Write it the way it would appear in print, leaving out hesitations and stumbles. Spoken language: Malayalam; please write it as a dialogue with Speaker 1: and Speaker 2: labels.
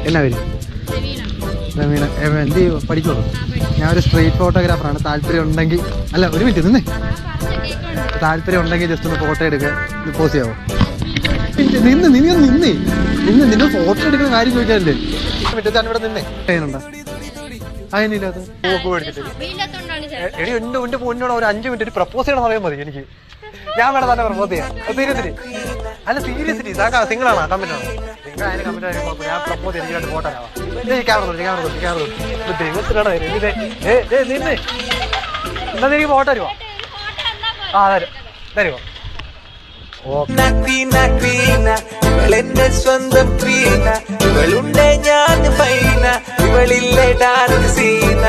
Speaker 1: എന്നാ പേര്? രമീന. എന്ത് ചെയ്യുമോ? പഠിക്കുമോ? ഞാനൊരു സ്ട്രീറ്റ് ഫോട്ടോഗ്രാഫറാണ്. താല്പര്യം ഉണ്ടെങ്കിൽ അല്ല, ഒരു മിനിറ്റ് നിന്നേ. താല്പര്യം ഉണ്ടെങ്കിൽ ജസ്റ്റ് ഒന്ന് ഫോട്ടോ എടുക്കുക. പോസ്റ്റ് ചെയ്യാവോ? നിന്ന് ഫോട്ടോ എടുക്കുന്ന കാര്യം ചോദിക്കാനല്ലേ? ഇവിടെ നിന്നേ ചെയ്യുന്നുണ്ടോ? അതിനില്ലാത്ത എടി എന്റെ പൊന്നോട് ഒരു 5 മിനിറ്റ് പ്രപ്പോസ് ചെയ്യണ സമയം മതി എനിക്ക്. ഞാൻ വേണം തന്നെ പ്രപ്പോസ് ചെയ്യാം. സീരിയസ്ലി അല്ല, സീരിയസ്ലി സിംഗിളാണോ? കമ്മിറ്റാണോ? നിങ്ങൾ അതിന് കമ്മിറ്റ് ഞാൻ പ്രപ്പോസ് എനിക്ക് ഫോട്ടോ ആവാം. ദൈവത്തിനാണ് നിന്നെ എന്നാ എനിക്ക് ഫോട്ടോ തരുമോ? ആ തരുമോ?
Speaker 2: ഇവളെന്റെ സ്വന്തം പ്രീന, ഇവളുണ്ടെ ഞാൻ ഫൈന, ഇവളില്ലേ ഡാർക്ക് സീന.